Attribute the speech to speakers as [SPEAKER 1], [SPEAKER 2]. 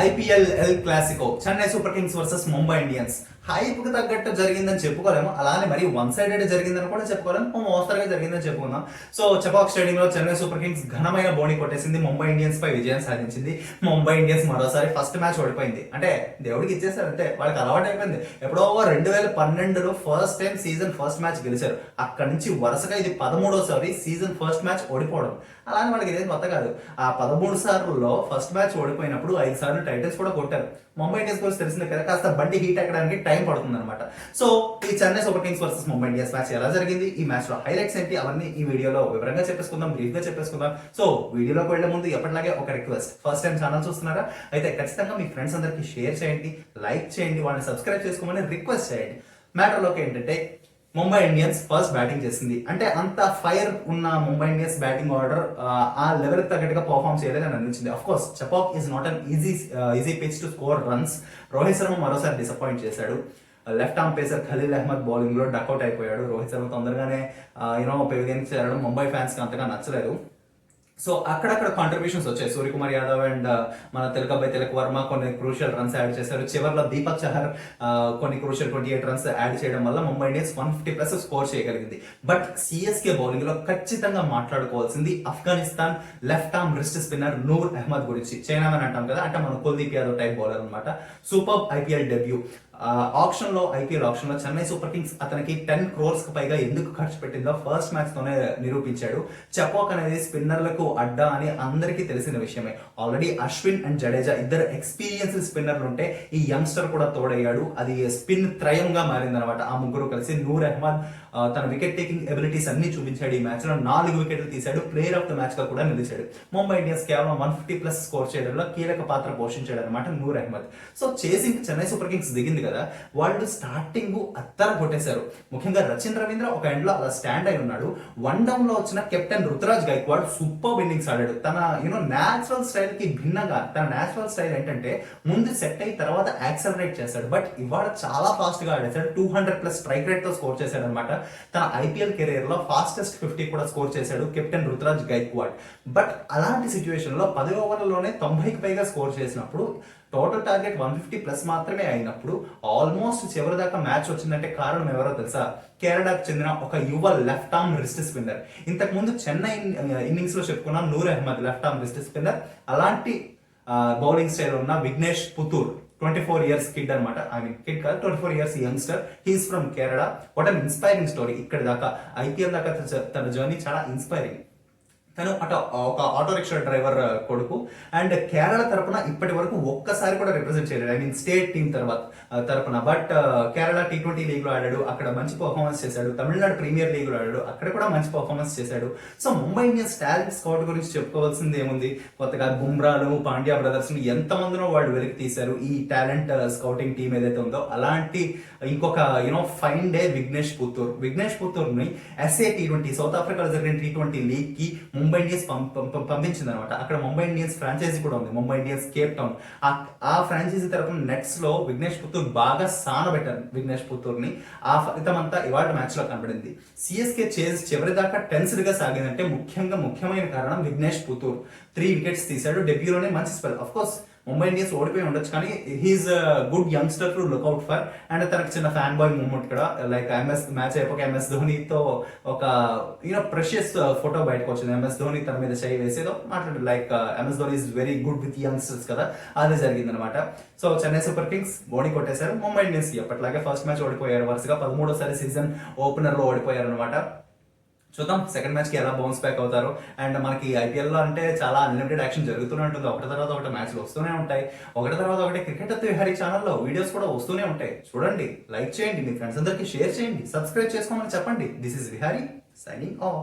[SPEAKER 1] IPL El Clasico Chennai Super Kings versus Mumbai Indians hype కు తగ్గట్టు జరిగిందని చెప్పుకోలేము. అలానే మరి వన్ సైడెడ్ జరిగిందని కూడా చెప్పుకోలేము. మోస్తరుగా జరిగిందని చెప్పుకుందాం. సో చపాక్ స్టేడియంలో చెన్నై సూపర్ కింగ్స్ ఘనమైన బోణి కొట్టేసింది. ముంబై ఇండియన్స్ పై విజయం సాధించింది. ముంబై ఇండియన్స్ మరోసారి ఫస్ట్ మ్యాచ్ ఓడిపోయింది. అంటే దేవుడికి ఇచ్చేసారు, అంటే వాళ్ళకి అలవాటు అయిపోయింది. ఎప్పుడో 2012లో first time season first match గెలిచారు. అక్కడ నుంచి వరుసగా ఇది 13వ సీజన్ ఫస్ట్ మ్యాచ్ ఓడిపోవడం. అలానే వాళ్ళకి ఇదేం కొత్త కాదు. ఆ 13 సార్లలో ఫస్ట్ మ్యాచ్ ఓడిపోయినప్పుడు 5 సార్లు టైటిల్స్ కూడా కొట్టారు. ముంబై ఇండియన్స్ గురించి తెలిసిందే కదా, కాస్త బండి హీట్ ఎక్కడానికి టైం పడుతుంది అనమాట. సో ఈ Chennai Super Kings versus Mumbai Indians match ఎలా జరిగింది, ఈ మ్యాచ్ లో హైలైట్స్ ఏంటి, అవన్నీ ఈ వీడియోలో వివరంగా చెప్పేసుకుందాం, బ్రీఫ్ గా చెప్పేసుకుందాం. సో వీడియోలోకి వెళ్లే ముందు ఎప్పటిలాగే ఒక రిక్వెస్ట్, ఫస్ట్ టైం ఛానల్ చూస్తున్నారా అయితే ఖచ్చితంగా మీ ఫ్రెండ్స్ అందరికి షేర్ చేయండి, లైక్ చేయండి, వాళ్ళని సబ్స్క్రైబ్ చేసుకోమని రిక్వెస్ట్ చేయండి. మ్యాటర్లోకి ఏంటంటే ముంబై ఇండియన్స్ ఫస్ట్ బ్యాటింగ్ చేసింది. అంటే అంత ఫైర్ ఉన్న ముంబై ఇండియన్స్ బ్యాటింగ్ ఆర్డర్ ఆ లెవెల్ తగ్గట్టుగా పర్ఫామ్ చేయలేదని అనిపించింది. Of course Chepauk is not an easy pitch to score runs. Rohit Sharma మరోసారి డిసప్పాయింట్ చేశాడు. Left arm pacer Khaleel Ahmed bowling లో డక్అట్ అయిపోయాడు. రోహిత్ శర్మ తొందరగానే పెవిలియన్ చేరడం ముంబై ఫ్యాన్స్ కి అంతగా నచ్చలేదు. సో అక్కడక్కడ కాంట్రిబ్యూషన్స్ వచ్చాయి. సూర్యకుమార్ యాదవ్ అండ్ మన తిలక్ వర్మ కొన్ని క్రూషియల్ రన్స్ యాడ్ చేశారు. చివరిలో దీపక్ చహర్ కొన్ని క్రూషియల్ 28 రన్స్ యాడ్ చేయడం వల్ల ముంబై ఇండియన్స్ 150+ స్కోర్ చేయగలిగింది. బట్ సిఎస్కే బౌలింగ్ లో ఖచ్చితంగా మాట్లాడుకోవాల్సింది Afghanistan left arm wrist spinner Noor Ahmad గురించి. చైనామన్ అంటాం కదా, అంటే మన కుల్దీప్ యాదవ్ టైప్ బౌలర్ అనమాట. Super IPL debut. IPL auction లో చెన్నై సూపర్ కింగ్స్ అతనికి 10 crores పైగా ఎందుకు ఖర్చు పెట్టిందో ఫస్ట్ మ్యాచ్ తోనే నిరూపించాడు. చపాక్ అనేది స్పిన్నర్లకు అడ్డా అని అందరికీ తెలిసిన విషయమే. ఆల్రెడీ అశ్విన్ అండ్ జడేజా ఇద్దరు ఎక్స్పీరియన్స్డ్ స్పిన్నర్లు ఉంటే ఈ యంగ్స్టర్ కూడా తోడయ్యాడు. అది స్పిన్ త్రయంగా మారింది అనమాట. ఆ ముగ్గురు కలిసి నూర్ అహ్మద్ తన వికెట్ టేకింగ్ ఎబిలిటీస్ అన్ని చూపించాడు. ఈ మ్యాచ్ లో 4 వికెట్లు తీశాడు. ప్లేయర్ ఆఫ్ ద మ్యాచ్ గా కూడా నిలిచాడు. ముంబై ఇండియన్స్ కేవలం 150+ స్కోర్ చేయడంలో కీలక పాత్ర పోషించాడు అనమాట Noor Ahmad. So chasing Chennai Super Kings దిగింది కదా, వాళ్ళు స్టార్టింగ్ అత్తర కొట్టేశారు. ముఖ్యంగా రచిన్ రవీంద్ర ఒక ఎండ్ లో అలా స్టాండ్ అయి ఉన్నాడు. 1 down లో వచ్చిన captain Ruturaj Gaikwad super innings ఆడాడు. తన నేచురల్ స్టైల్ కి భిన్నంగా, తన నేచురల్ స్టైల్ ఏంటంటే ముందు సెట్ అయి తర్వాత యాక్సలరేట్ చేశాడు. బట్ ఇవాళ చాలా ఫాస్ట్ గా ఆడేశాడు. 200+ స్ట్రైక్ రేట్ తో స్కోర్ చేశాడు అనమాట. తన ఐపీఎల్ కెరీర్ లో ఫాస్టెస్ట్ 50 కూడా స్కోర్ చేశాడు కెప్టెన్ రుతురాజ్ గైక్వాడ్. బట్ అలాంటి సిచ్యువేషన్ లో 10 ఓవర్లలోనే 90కి పైగా స్కోర్ చేసినప్పుడు, టోటల్ టార్గెట్ 150+ మాత్రమే అయినప్పుడు ఆల్మోస్ట్ చివరి దాకా మ్యాచ్ వచ్చిందంటే కారణం ఎవరో తెలుసా? కేరళకు చెందిన ఒక యువ లెఫ్ట్ ఆర్మ్ రిస్ట్ స్పిన్నర్. ఇంతకు ముందు చెన్నై ఇన్నింగ్స్ లో చెప్పుకున్న Noor Ahmad left arm wrist spinner. అలాంటి బౌలింగ్ స్టైల్ ఉన్న విఘ్నేష్ పుతూర్ 24 years కిడ్ అనమాట. కిడ్ కాదు, 24 years youngster. He's from Kerala. What an inspiring story. ఇక్కడి దాకా ఐపీఎల్ దాకా తన జర్నీ చాలా ఇన్స్పైరింగ్. తను ఒక ఆటో రిక్షా డ్రైవర్ కొడుకు అండ్ కేరళ తరపున ఇప్పటి వరకు ఒక్కసారి కూడా రిప్రజెంట్ చేయలేడు. స్టేట్ టీమ్ తరపున. బట్ కేరళ T20 లీగ్ లో ఆడాడు, అక్కడ మంచి పర్ఫార్మెన్స్ చేశాడు. తమిళనాడు ప్రీమియర్ లీగ్ లో ఆడాడు, అక్కడ కూడా మంచి పర్ఫార్మెన్స్ చేశాడు. So Mumbai Indians talent scout గురించి చెప్పుకోవాల్సింది ఏముంది? కొత్తగా బుమ్రాను, పాండ్యా బ్రదర్స్ ని ఎంతమందినో వాళ్ళు వెలికి తీశారు. ఈ టాలెంట్ స్కౌటింగ్ టీమ్ ఏదైతే ఉందో అలాంటి ఇంకొక ఫైన్ డే విఘ్నేష్ పుత్తూర్ ని SA T20 సౌత్ ఆఫ్రికాలో జరిగిన T20 లీగ్ కి ముంబై ఇండియన్స్ పంపించింది అనమాట. అక్కడ ముంబై ఇండియన్స్ ఫ్రాంచైజీ కూడా ఉంది, ముంబై ఇండియన్స్ కేప్ టౌన్. ఆ ఫ్రాంచైజీ తరపున నెట్స్ లో విఘ్నేష్ పుత్తూర్ బాగా సానబెట్టారు. విఘ్నేష్ పుత్తూర్ ని ఆ ఫలితం అంతా ఇవాళ మ్యాచ్ లో కనబడింది. సిఎస్కే చేజ్ చివరి దాకా టెన్స్డ్ గా సాగిందంటే ముఖ్యమైన కారణం విఘ్నేష్ పుత్తూర్ 3 వికెట్స్ తీశాడు. డెబ్యూలోనే మంచి spell. Of course Mumbai Indians ఓడిపోయి ఉండొచ్చు, కానీ he's good youngster to look out for. And తనకు చిన్న ఫ్యాన్ బాయ్ మూమెంట్ కూడా, లైక్ మ్యాచ్ అయిపోక MS ధోనితో ఒక ప్రెషియస్ ఫోటో బయటకు వచ్చింది. MS ధోని తన మీద చేయి వేసేదో మాట్లాడు, like MS Dhoni is very good with youngsters కదా, అదే జరిగింది అనమాట. సో చెన్నై సూపర్ కింగ్స్ బోణి కొట్టేశారు. ముంబై ఇండియన్స్ ఎప్పటిలాగే ఫస్ట్ మ్యాచ్ ఓడిపోయారు. వరుసగా 13వ సీజన్ ఓపెనర్ లో ఓడిపోయారు అనమాట. చూద్దాం సెకండ్ మ్యాచ్ కి ఎలా బౌన్స్ బ్యాక్ అవుతారు. అండ్ మనకి ఐపీఎల్ లో అంటే చాలా అన్లిమిటెడ్ యాక్షన్ జరుగుతూనే ఉంటుంది. ఒకటి తర్వాత ఒకటి మ్యాచ్లు వస్తూనే ఉంటాయి. ఒకటి తర్వాత ఒకటి క్రికెట్ అత్ విహారీ ఛానల్లో వీడియోస్ కూడా వస్తూనే ఉంటాయి. చూడండి, లైక్ చేయండి, మీ ఫ్రెండ్స్ అందరికి షేర్ చేయండి, సబ్స్క్రైబ్ చేసుకోమని చెప్పండి. This is Vihari signing off.